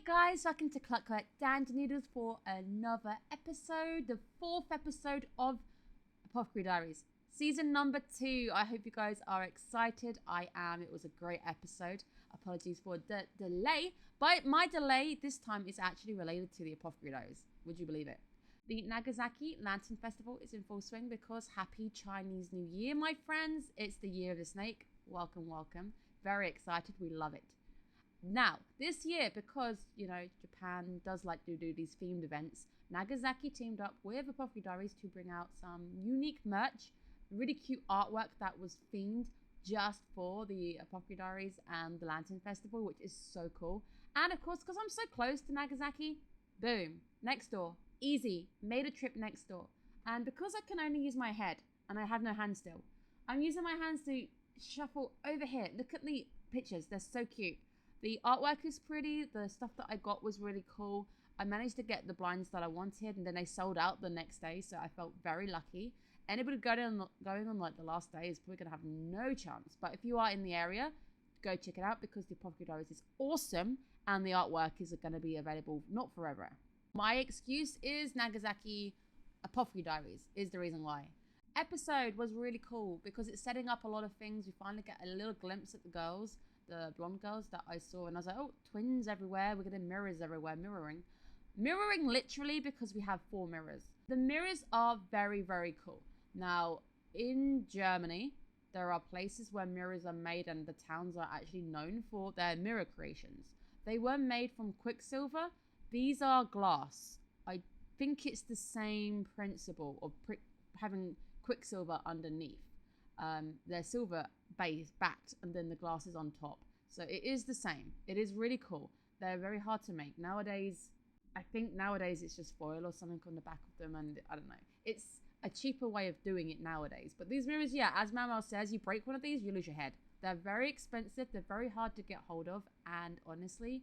guys, welcome to Clockwork and Noodles for another episode, the 4th episode of Apothecary Diaries, season number 2. I hope you guys are excited. I am. It was a great episode. Apologies for the delay, but my delay this time is actually related to the Apothecary Diaries. Would you believe it? The Nagasaki Lantern Festival is in full swing because happy Chinese New Year, my friends. It's the year of the snake. Welcome, welcome. Very excited. We love it. Now, this year, because, you know, Japan does like to do these themed events, Nagasaki teamed up with Apothecary Diaries to bring out some unique merch, really cute artwork that was themed just for the Apothecary Diaries and the Lantern Festival, which is so cool. And of course, because I'm so close to Nagasaki, boom, next door, easy, made a trip next door. And because I can only use my head and I have no hands still, I'm using my hands to shuffle over here. Look at the pictures, they're so cute. The artwork is pretty. The stuff that I got was really cool. I managed to get the blinds that I wanted, and then they sold out the next day, so I felt very lucky. Anybody going on like the last day is probably going to have no chance. But if you are in the area, go check it out because the Apothecary Diaries is awesome, and the artwork is going to be available not forever. My excuse is Nagasaki Apothecary Diaries is the reason why. Episode was really cool because it's setting up a lot of things. We finally get a little glimpse at the girls, the blonde girls that I saw, and I was like, oh, twins everywhere. We're getting mirrors everywhere, mirroring literally, because we have 4 mirrors. The mirrors are very, very cool. Now, in Germany, there are places where mirrors are made, and the towns are actually known for their mirror creations. They were made from quicksilver. These are glass. I think it's the same principle of having quicksilver underneath. They're silver base backed, and then the glass is on top, so it is the same. It is really cool. They're very hard to make nowadays. I think nowadays it's just foil or something on the back of them, and I don't know, it's a cheaper way of doing it nowadays. But these mirrors, yeah, as Mamal says, you break one of these, you lose your head. They're very expensive, they're very hard to get hold of, and honestly,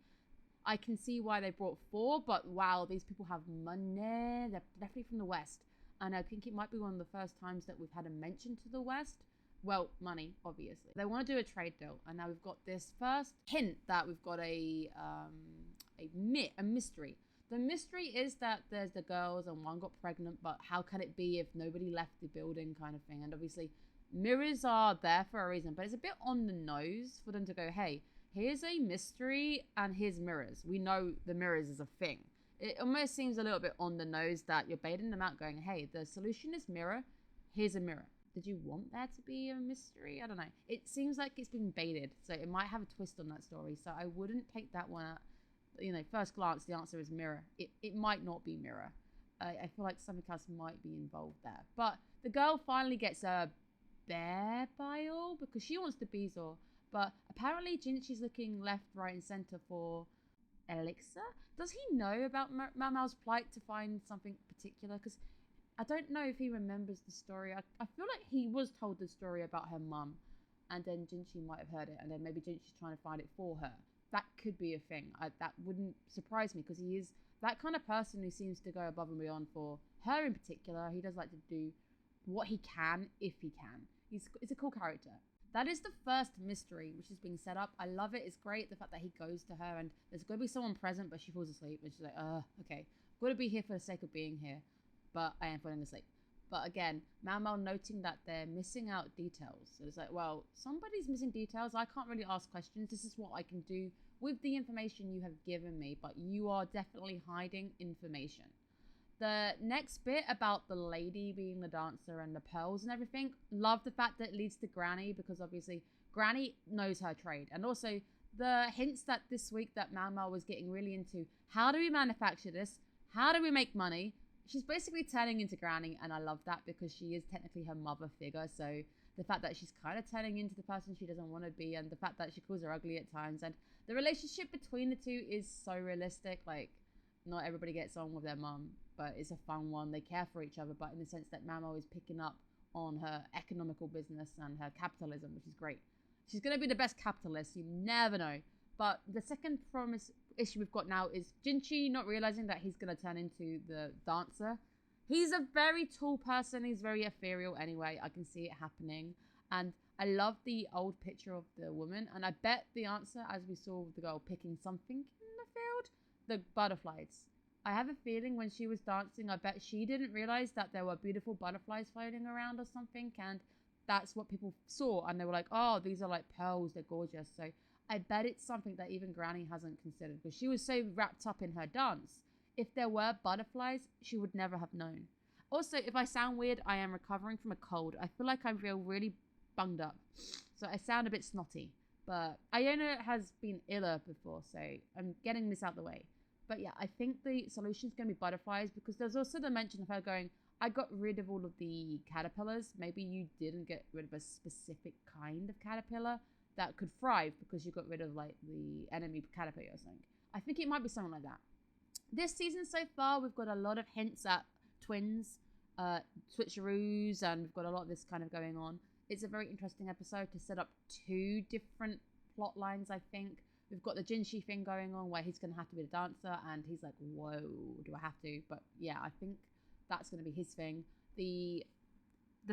I can see why they brought 4, but wow, these people have money. They're definitely from the West. And I think it might be one of the first times that we've had a mention to the West. Well, money, obviously. They want to do a trade deal. And now we've got this first hint that we've got a mystery. The mystery is that there's the girls and one got pregnant, but how can it be if nobody left the building kind of thing? And obviously, mirrors are there for a reason, but it's a bit on the nose for them to go, hey, here's a mystery and here's mirrors. We know the mirrors is a thing. It almost seems a little bit on the nose that you're baiting them out going, hey, the solution is mirror. Here's a mirror. Did you want there to be a mystery? I don't know. It seems like it's been baited. So it might have a twist on that story. So I wouldn't take that one out. You know, first glance, the answer is mirror. It might not be mirror. I feel like something else might be involved there. But the girl finally gets a bear bile because she wants the Beezor. But apparently Jinchi's looking left, right, and center for elixir. Does he know about Mamal's plight to find something particular? Because I don't know if he remembers the story. I feel like he was told the story about her mum, and then Jinchi might have heard it, and then maybe Jinchi's trying to find it for her. That could be a thing. That wouldn't surprise me because he is that kind of person who seems to go above and beyond for her in particular. He does like to do what he can if he can. He's a cool character. That is the first mystery which is being set up. I love it. It's great. The fact that he goes to her and there's going to be someone present, but she falls asleep. And she's like, okay. I've got to be here for the sake of being here. But I am falling asleep. But again, Mal noting that they're missing out details. So it's like, well, somebody's missing details. I can't really ask questions. This is what I can do with the information you have given me. But you are definitely hiding information. The next bit about the lady being the dancer and the pearls and everything, love the fact that it leads to Granny because obviously Granny knows her trade. And also the hints that this week that Mal was getting really into, how do we manufacture this? How do we make money? She's basically turning into Granny, and I love that because she is technically her mother figure. So the fact that she's kind of turning into the person she doesn't want to be, and the fact that she calls her ugly at times, and the relationship between the two is so realistic. Like, not everybody gets on with their mum, but it's a fun one. They care for each other, but in the sense that Mamo is picking up on her economical business and her capitalism, which is great. She's going to be the best capitalist. You never know. But the second issue we've got now is Jinchi not realizing that he's going to turn into the dancer. He's a very tall person. He's very ethereal anyway. I can see it happening. And I love the old picture of the woman. And I bet the answer, as we saw with the girl picking something in the field, the butterflies. I have a feeling when she was dancing, I bet she didn't realize that there were beautiful butterflies floating around or something, and that's what people saw, and they were like, oh, these are like pearls, they're gorgeous. So I bet it's something that even Granny hasn't considered, because she was so wrapped up in her dance. If there were butterflies, she would never have known. Also, if I sound weird, I am recovering from a cold. I feel like I feel really bunged up, so I sound a bit snotty. But Iona has been iller before, so I'm getting this out the way. But yeah, I think the solution is going to be butterflies, because there's also the mention of her going, I got rid of all of the caterpillars. Maybe you didn't get rid of a specific kind of caterpillar that could thrive because you got rid of like the enemy caterpillar or something. I think it might be something like that. This season so far, we've got a lot of hints at twins, switcheroos, and we've got a lot of this kind of going on. It's a very interesting episode to set up two different plot lines, I think. We've got the Jinshi thing going on where he's going to have to be the dancer, and he's like, whoa, do I have to? But yeah, I think that's going to be his thing. The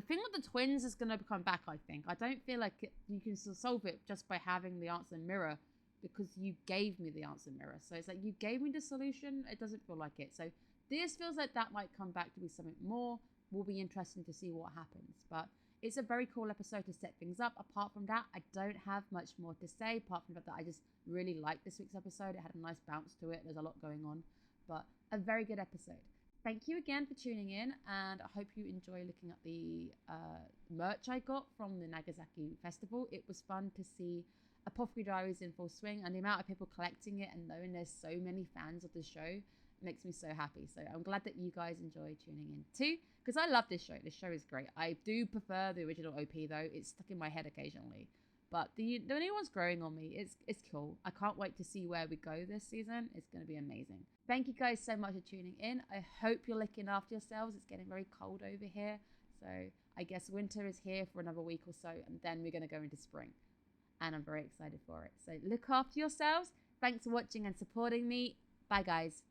thing with the twins is going to come back, I think. I don't feel like you can solve it just by having the answer mirror, because you gave me the answer mirror. So it's like, you gave me the solution. It doesn't feel like it. So this feels like that might come back to be something more. Will be interesting to see what happens. But it's a very cool episode to set things up. Apart from that, I don't have much more to say. Apart from the fact that I just really liked this week's episode. It had a nice bounce to it. There's a lot going on. But a very good episode. Thank you again for tuning in, and I hope you enjoy looking at the merch I got from the Nagasaki Festival. It was fun to see Apothecary Diaries in full swing, and the amount of people collecting it and knowing there's so many fans of the show makes me so happy. So I'm glad that you guys enjoy tuning in too, because I love this show. This show is great. I do prefer the original OP though. It's stuck in my head occasionally. But the new one's growing on me. It's cool. I can't wait to see where we go this season. It's going to be amazing. Thank you guys so much for tuning in. I hope you're looking after yourselves. It's getting very cold over here. So I guess winter is here for another week or so, and then we're going to go into spring. And I'm very excited for it. So look after yourselves. Thanks for watching and supporting me. Bye, guys.